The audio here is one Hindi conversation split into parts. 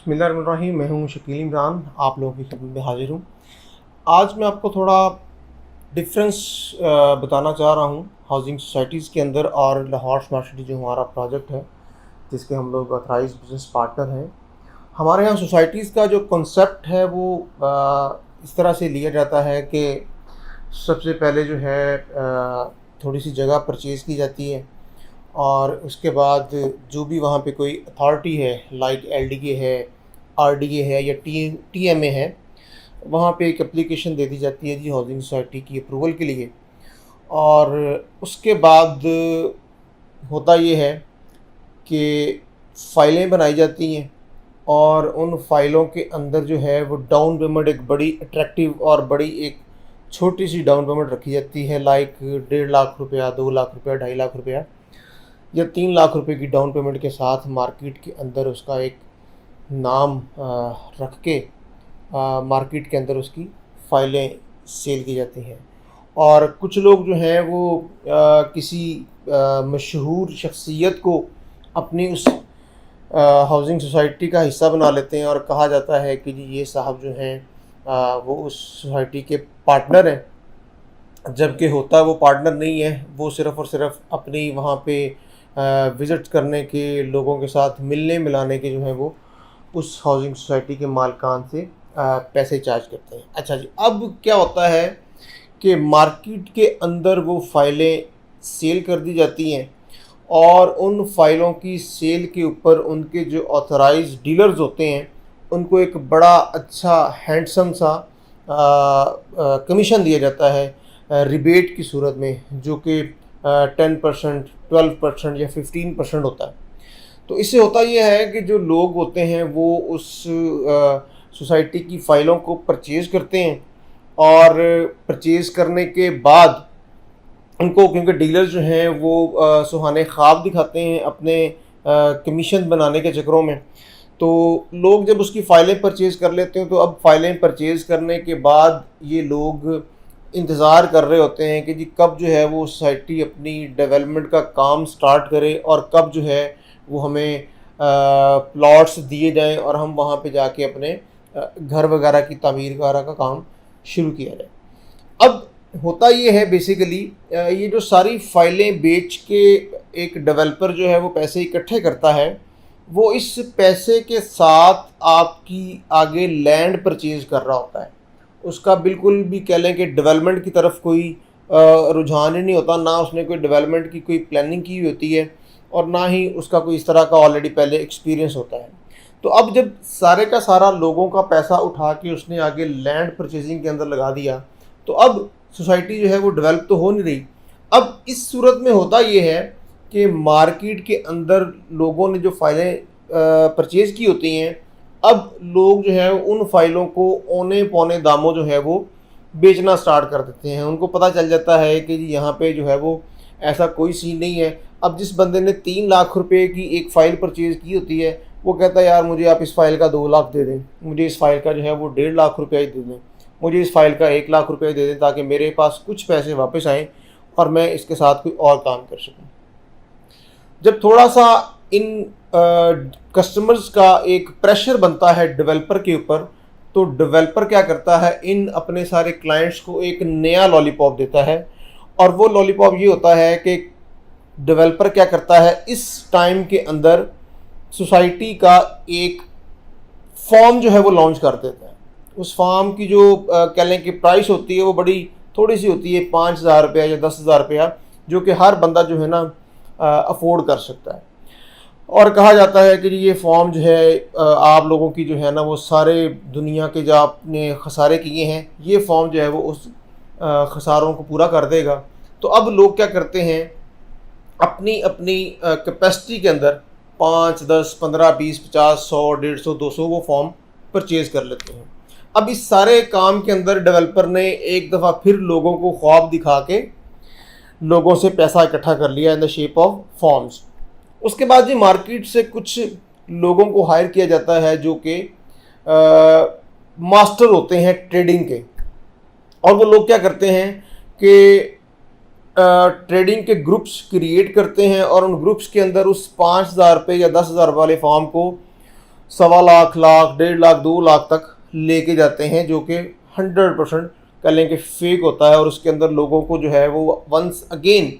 बिस्मिल्लाहिर्रहमानिर्रहीम। मैं हूँ शकील इमरान, आप लोगों की खिदमत में हाजिर हूँ। आज मैं आपको थोड़ा डिफरेंस बताना चाह रहा हूँ हाउसिंग सोसाइटीज़ के अंदर और लाहौर स्मार्ट सिटी जो हमारा प्रोजेक्ट है, जिसके हम लोग ऑथराइज बिजनेस पार्टनर हैं। हमारे यहाँ सोसाइटीज़ का जो कॉन्सेप्ट है वो इस तरह से लिया जाता है कि सबसे पहले जो है थोड़ी सी जगह परचेज़ की जाती है और उसके बाद जो भी वहाँ पे कोई अथॉरिटी है, लाइक एलडीए है, आरडीए है या टीएमए है, वहाँ पे एक एप्लीकेशन दे दी जाती है जी हाउसिंग सोसाइटी की अप्रूवल के लिए। और उसके बाद होता ये है कि फ़ाइलें बनाई जाती हैं और उन फ़ाइलों के अंदर जो है वो डाउन पेमेंट एक बड़ी अट्रैक्टिव और बड़ी एक छोटी सी डाउन पेमेंट रखी जाती है, लाइक 1.5 लाख रुपया, 2 लाख रुपया, 2.5 लाख रुपया या 3 लाख रुपए की डाउन पेमेंट के साथ मार्केट के अंदर उसका एक नाम रख के मार्केट के अंदर उसकी फ़ाइलें सेल की जाती हैं। और कुछ लोग जो हैं वो किसी मशहूर शख्सियत को अपनी उस हाउसिंग सोसाइटी का हिस्सा बना लेते हैं और कहा जाता है कि जी ये साहब जो हैं वो उस सोसाइटी के पार्टनर हैं, जबकि होता वो पार्टनर नहीं है। वो सिर्फ़ और सिर्फ अपनी वहाँ पे विज़िट करने के, लोगों के साथ मिलने मिलाने के जो है वो उस हाउसिंग सोसाइटी के मालिकान से पैसे चार्ज करते हैं। अच्छा जी, अब क्या होता है कि मार्केट के अंदर वो फ़ाइलें सेल कर दी जाती हैं और उन फ़ाइलों की सेल के ऊपर उनके जो ऑथराइज़ डीलर्स होते हैं उनको एक बड़ा अच्छा हैंडसम सा कमीशन दिया जाता है रिबेट की सूरत में, जो कि 10%, 12% या 15% होता है। तो इससे होता ये है कि जो लोग होते हैं वो उस सोसाइटी की फ़ाइलों को परचेज़ करते हैं और परचेज़ करने के बाद उनको, क्योंकि डीलर जो हैं वो सुहाने ख्वाब दिखाते हैं अपने कमीशन बनाने के चक्करों में, तो लोग जब उसकी फ़ाइलें परचेज़ कर लेते हैं तो अब फ़ाइलें परचेज़ करने के बाद ये लोग इंतज़ार कर रहे होते हैं कि जी कब जो है वो सोसाइटी अपनी डेवलपमेंट का काम स्टार्ट करे और कब जो है वो हमें प्लॉट्स दिए जाएं और हम वहाँ पे जाके अपने घर वगैरह की तामीर वगैरह का काम शुरू किया जाए। अब होता ये है बेसिकली, ये जो सारी फ़ाइलें बेच के एक डेवलपर जो है वो पैसे इकट्ठे करता है, वो इस पैसे के साथ आपकी आगे लैंड परचेज़ कर रहा होता है। उसका बिल्कुल भी कह लें कि डेवलपमेंट की तरफ कोई रुझान ही नहीं होता, ना उसने कोई डेवलपमेंट की कोई प्लानिंग की हुई होती है और ना ही उसका कोई इस तरह का ऑलरेडी पहले एक्सपीरियंस होता है। तो अब जब सारे का सारा लोगों का पैसा उठा के उसने आगे लैंड परचेजिंग के अंदर लगा दिया, तो अब सोसाइटी जो है वो डेवलप तो हो नहीं रही। अब इस सूरत में होता ये है कि मार्केट के अंदर लोगों ने जो फ़ाइलें परचेज़ की होती हैं, अब लोग जो है उन फ़ाइलों को औने पौने दामों जो है वो बेचना स्टार्ट कर देते हैं। उनको पता चल जाता है कि जी यहाँ पे जो है वो ऐसा कोई सीन नहीं है। अब जिस बंदे ने 3 लाख रुपए की एक फ़ाइल परचेज़ की होती है, वो कहता है यार मुझे आप इस फ़ाइल का 2 लाख दे दें, मुझे इस फ़ाइल का जो है वो 1.5 लाख रुपया ही दे दें, मुझे इस फ़ाइल का 1 लाख रुपया दे दें, ताकि मेरे पास कुछ पैसे वापस आएँ और मैं इसके साथ कोई और काम कर सकूँ। जब थोड़ा सा इन कस्टमर्स का एक प्रेशर बनता है डेवलपर के ऊपर, तो डेवलपर क्या करता है, इन अपने सारे क्लाइंट्स को एक नया लॉलीपॉप देता है। और वो लॉलीपॉप ये होता है कि डेवलपर क्या करता है, इस टाइम के अंदर सोसाइटी का एक फॉर्म जो है वो लॉन्च कर देता है। उस फॉर्म की जो कह लें कि प्राइस होती है वो बड़ी थोड़ी सी होती है, 5,000 रुपया या 10,000 रुपया, जो कि हर बंदा जो है ना अफोर्ड कर सकता है। और कहा जाता है कि ये फॉर्म जो है आप लोगों की जो है ना वो सारे दुनिया के जो आपने खसारे किए हैं, ये फॉर्म जो है वो उस खसारों को पूरा कर देगा। तो अब लोग क्या करते हैं, अपनी अपनी कैपेसिटी के अंदर 5, 10, 15, 20, 50, 100, 150, 200 वो फॉर्म परचेज़ कर लेते हैं। अब इस सारे काम के अंदर डेवलपर ने एक दफ़ा फिर लोगों को ख्वाब दिखा के लोगों से पैसा इकट्ठा कर लिया in the shape of forms. उसके बाद जी मार्केट से कुछ लोगों को हायर किया जाता है जो कि मास्टर होते हैं ट्रेडिंग के। और वो लोग क्या करते हैं कि ट्रेडिंग के ग्रुप्स क्रिएट करते हैं और उन ग्रुप्स के अंदर उस 5,000 रुपये या 10,000 वाले फॉर्म को 1.25 लाख 1.5 लाख 2 लाख तक लेके जाते हैं, जो कि 100% कह लें कि फेक होता है। और उसके अंदर लोगों को जो है वो वंस अगेन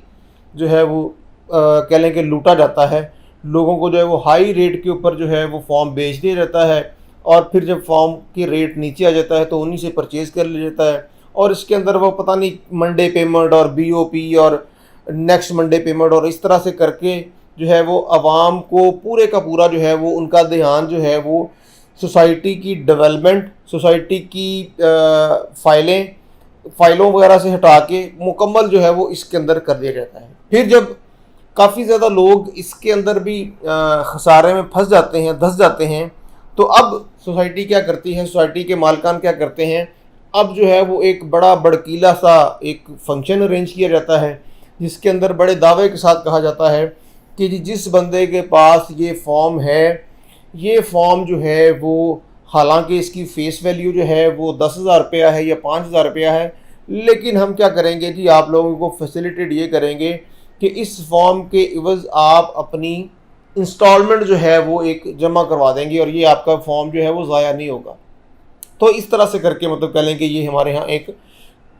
जो है वो कह लें कि लूटा जाता है। लोगों को जो है वो हाई रेट के ऊपर जो है वो फॉर्म बेच दिया जाता है, और फिर जब फॉर्म की रेट नीचे आ जाता है तो उन्हीं से परचेज़ कर लिया जाता है। और इसके अंदर वो पता नहीं मंडे पेमेंट और बीओपी और नेक्स्ट मंडे पेमेंट और इस तरह से करके जो है वो आवाम को पूरे का पूरा जो है वो उनका ध्यान जो है वो सोसाइटी की डेवलपमेंट, सोसाइटी की फाइलों वगैरह से हटा के मुकम्मल जो है वो इसके अंदर कर दिया जाता है। फिर जब काफ़ी ज़्यादा लोग इसके अंदर भी खसारे में फंस जाते हैं, धंस जाते हैं, तो अब सोसाइटी क्या करती है, सोसाइटी के मालिकान क्या करते हैं, अब जो है वो एक बड़ा भड़कीला सा एक फंक्शन अरेंज किया जाता है, जिसके अंदर बड़े दावे के साथ कहा जाता है कि जिस बंदे के पास ये फॉर्म है, ये फॉर्म जो है वो हालांकि इसकी फ़ेस वैल्यू जो है वो 10,000 रुपया है या 5,000 रुपया है, लेकिन हम क्या करेंगे जी, आप लोगों को फैसिलिटेट ये करेंगे कि इस फॉर्म के इवज़ आप अपनी इंस्टॉलमेंट जो है वो एक जमा करवा देंगे और ये आपका फॉर्म जो है वो ज़ाया नहीं होगा। तो इस तरह से करके मतलब कह लें कि ये हमारे यहाँ एक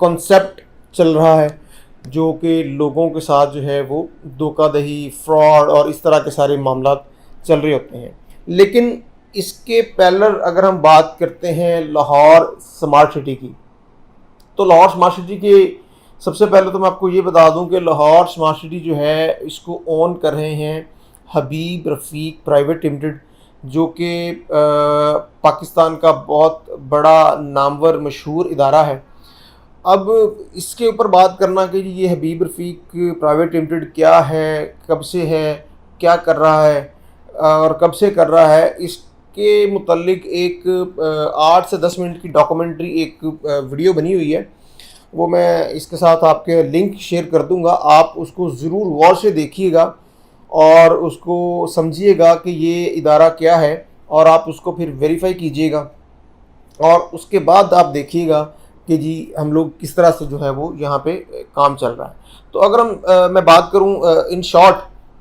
कॉन्सेप्ट चल रहा है, जो कि लोगों के साथ जो है वो धोखाधड़ी, फ्रॉड और इस तरह के सारे मामला चल रहे होते हैं। लेकिन इसके पैरेलल अगर हम बात करते हैं लाहौर स्मार्ट सिटी की, तो लाहौर स्मार्ट सिटी के सबसे पहले तो मैं आपको ये बता दूं कि लाहौर स्मार्ट सिटी जो है इसको ओन कर रहे हैं हबीब रफ़ीक प्राइवेट लिमिटेड, जो कि पाकिस्तान का बहुत बड़ा नामवर मशहूर इदारा है। अब इसके ऊपर बात करना कि ये हबीब रफ़ीक प्राइवेट लिमिटेड क्या है, कब से है, क्या कर रहा है और कब से कर रहा है, इसके मुतल्लिक एक 8 से 10 मिनट की डॉक्यूमेंट्री एक वीडियो बनी हुई है। वो मैं इसके साथ आपके लिंक शेयर कर दूंगा, आप उसको ज़रूर गौर से देखिएगा और उसको समझिएगा कि ये इदारा क्या है, और आप उसको फिर वेरीफाई कीजिएगा और उसके बाद आप देखिएगा कि जी हम लोग किस तरह से जो है वो यहाँ पे काम चल रहा है। तो अगर मैं बात करूँ इन शॉर्ट,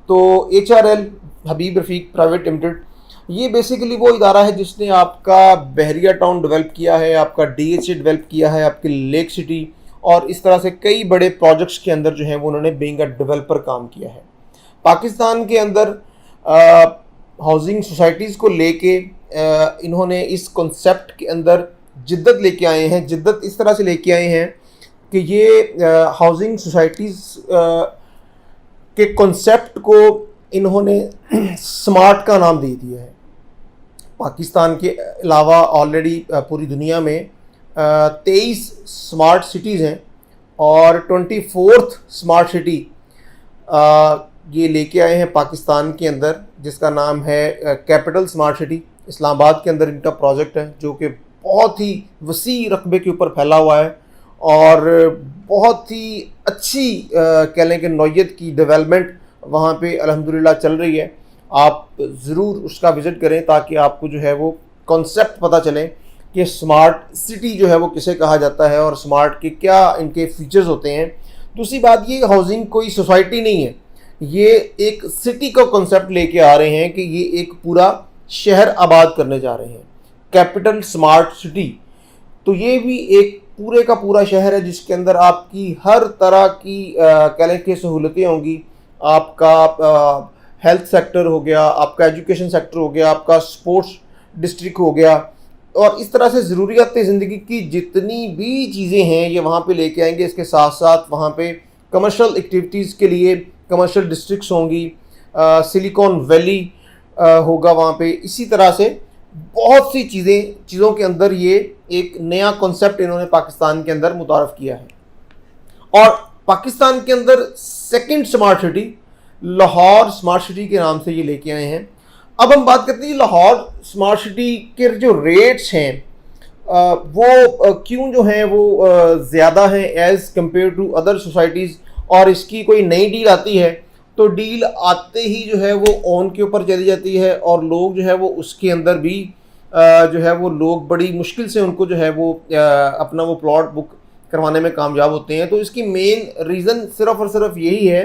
तो HRL हबीब रफ़ीक प्राइवेट लिमिटेड ये बेसिकली वो इदारा है जिसने आपका बहरिया टाउन डेवलप किया है, आपका DHA डेवलप किया है, आपकी लेक सिटी और इस तरह से कई बड़े प्रोजेक्ट्स के अंदर जो है वो उन्होंने बीइंग अ डेवलपर काम किया है। पाकिस्तान के अंदर हाउसिंग सोसाइटीज़ को लेके इन्होंने इस कॉन्सेप्ट के अंदर जिद्दत लेके आए हैं। जिद्दत इस तरह से लेके आए हैं कि ये हाउसिंग सोसाइटीज़ के कॉन्सेप्ट को इन्होंने स्मार्ट का नाम दे दिया है। पाकिस्तान के अलावा ऑलरेडी पूरी दुनिया में 23 स्मार्ट सिटीज़ हैं और 24th स्मार्ट सिटी ये लेके आए हैं पाकिस्तान के अंदर, जिसका नाम है कैपिटल स्मार्ट सिटी। इस्लामाबाद के अंदर इनका प्रोजेक्ट है जो कि बहुत ही वसी रकबे के ऊपर फैला हुआ है और बहुत ही अच्छी कह लें कि नौयत की डेवलपमेंट वहाँ पे अल्हम्दुलिल्लाह चल रही है। आप ज़रूर उसका विज़िट करें ताकि आपको जो है वो कॉन्सेप्ट पता चले कि स्मार्ट सिटी जो है वो किसे कहा जाता है और स्मार्ट के क्या इनके फीचर्स होते हैं। दूसरी बात, ये हाउसिंग कोई सोसाइटी नहीं है, ये एक सिटी का कॉन्सेप्ट लेके आ रहे हैं कि ये एक पूरा शहर आबाद करने जा रहे हैं, कैपिटल स्मार्ट सिटी। तो ये भी एक पूरे का पूरा शहर है जिसके अंदर आपकी हर तरह की कह लें कि सहूलतें होंगी। आपका हेल्थ सेक्टर हो गया, आपका एजुकेशन सेक्टर हो गया, आपका स्पोर्ट्स डिस्ट्रिक्ट हो गया और इस तरह से ज़रूरियात ज़िंदगी की जितनी भी चीज़ें हैं ये वहाँ पे लेके आएंगे। इसके साथ साथ वहाँ पे कमर्शियल एक्टिविटीज़ के लिए कमर्शियल डिस्ट्रिक्ट्स होंगी, सिलिकॉन वैली होगा वहाँ पे। इसी तरह से बहुत सी चीज़ों के अंदर ये एक नया कॉन्सेप्ट इन्होंने पाकिस्तान के अंदर मुतारफ़ किया है। और पाकिस्तान के अंदर second smart city Lahore smart city के नाम से ये लेके आए हैं। अब हम बात करते हैं लाहौर स्मार्ट सिटी के जो रेट्स हैं वो क्यों जो हैं वो ज़्यादा हैं as compare to other societies. और इसकी कोई नई डील आती है तो डील आते ही जो है वो ऑन के ऊपर चली जाती है और लोग जो है वो उसके अंदर भी जो है वो लोग बड़ी मुश्किल से उनको जो है वो अपना वो प्लॉट बुक करवाने में कामयाब होते हैं। तो इसकी मेन रीज़न सिर्फ़ और सिर्फ यही है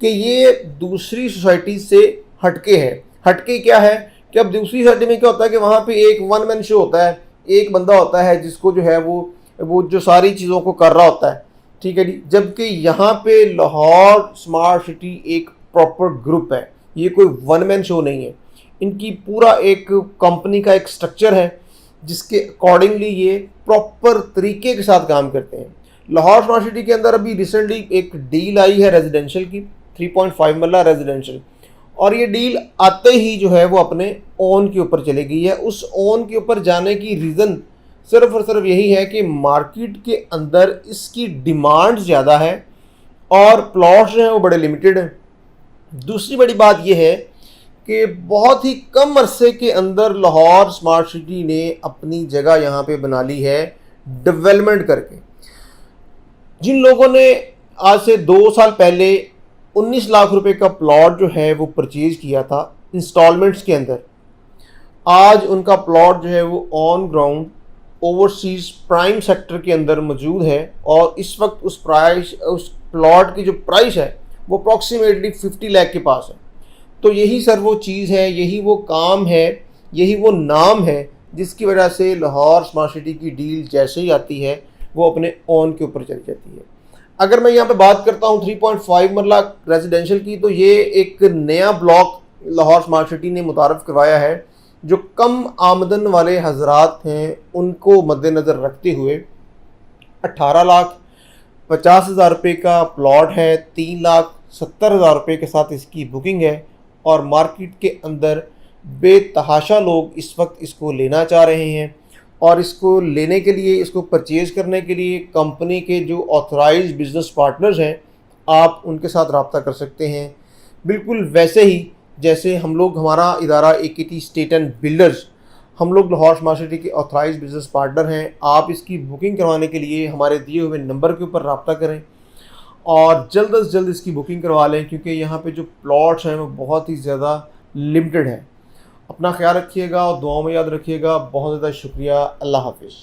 कि ये दूसरी सोसाइटी से हटके है। हटके क्या है कि अब दूसरी साइड में क्या होता है कि वहाँ पे एक वन मैन शो होता है, एक बंदा होता है जिसको जो है वो जो सारी चीज़ों को कर रहा होता है, ठीक है जी। जबकि यहाँ पे लाहौर स्मार्ट सिटी एक प्रॉपर ग्रुप है, ये कोई वन मैन शो नहीं है। इनकी पूरा एक कंपनी का एक स्ट्रक्चर है जिसके अकॉर्डिंगली ये प्रॉपर तरीके के साथ काम करते हैं। लाहौर स्मार्ट सिटी के अंदर अभी रिसेंटली एक डील आई है रेजिडेंशियल की, 3.5 मरला रेजिडेंशियल, और ये डील आते ही जो है वो अपने ओन के ऊपर चली गई है। उस ओन के ऊपर जाने की रीज़न सिर्फ और सिर्फ यही है कि मार्केट के अंदर इसकी डिमांड ज़्यादा है और प्लॉट्स जो हैं वो बड़े लिमिटेड हैं। दूसरी बड़ी बात यह है कि बहुत ही कम अरसे के अंदर लाहौर स्मार्ट सिटी ने अपनी जगह यहाँ पे बना ली है डेवलपमेंट करके। जिन लोगों ने आज से 2 साल पहले 19 लाख रुपए का प्लॉट जो है वो परचेज किया था इंस्टॉलमेंट्स के अंदर, आज उनका प्लॉट जो है वो on ground overseas prime sector के अंदर मौजूद है और इस वक्त उस प्लॉट की जो प्राइस है वो अप्रॉक्सीमेटली 50 लाख के पास है। तो यही सर वो चीज़ है, यही वो काम है, यही वो नाम है जिसकी वजह से लाहौर स्मार्ट सिटी की डील जैसे ही आती है वो अपने ओन के ऊपर चली जाती है। अगर मैं यहाँ पे बात करता हूँ 3.5 मरला रेजिडेंशियल की, तो ये एक नया ब्लॉक लाहौर स्मार्ट सिटी ने मुतारफ़ करवाया है जो कम आमदन वाले हजरात हैं उनको मद्देनज़र रखते हुए 18,50,000 रुपये का प्लॉट है, 3,70,000 रुपये के साथ इसकी बुकिंग है और मार्केट के अंदर बेतहाशा लोग इस वक्त इसको लेना चाह रहे हैं। और इसको लेने के लिए, इसको परचेज़ करने के लिए कंपनी के जो ऑथराइज्ड बिजनेस पार्टनर्स हैं आप उनके साथ रब्ता कर सकते हैं। बिल्कुल वैसे ही जैसे हम लोग, हमारा इदारा AKT स्टेट एंड बिल्डर्स, हम लोग लाहौर स्मार्ट सिटी के ऑथराइज्ड बिजनेस पार्टनर हैं। आप इसकी बुकिंग करवाने के लिए हमारे दिए हुए नंबर के ऊपर रब्ता करें और जल्द से जल्द इसकी बुकिंग करवा लें, क्योंकि यहाँ पे जो प्लॉट्स हैं वो बहुत ही ज़्यादा लिमिटेड है। अपना ख्याल रखिएगा और दुआओं में याद रखिएगा। बहुत ज़्यादा शुक्रिया। अल्लाह हाफिज़।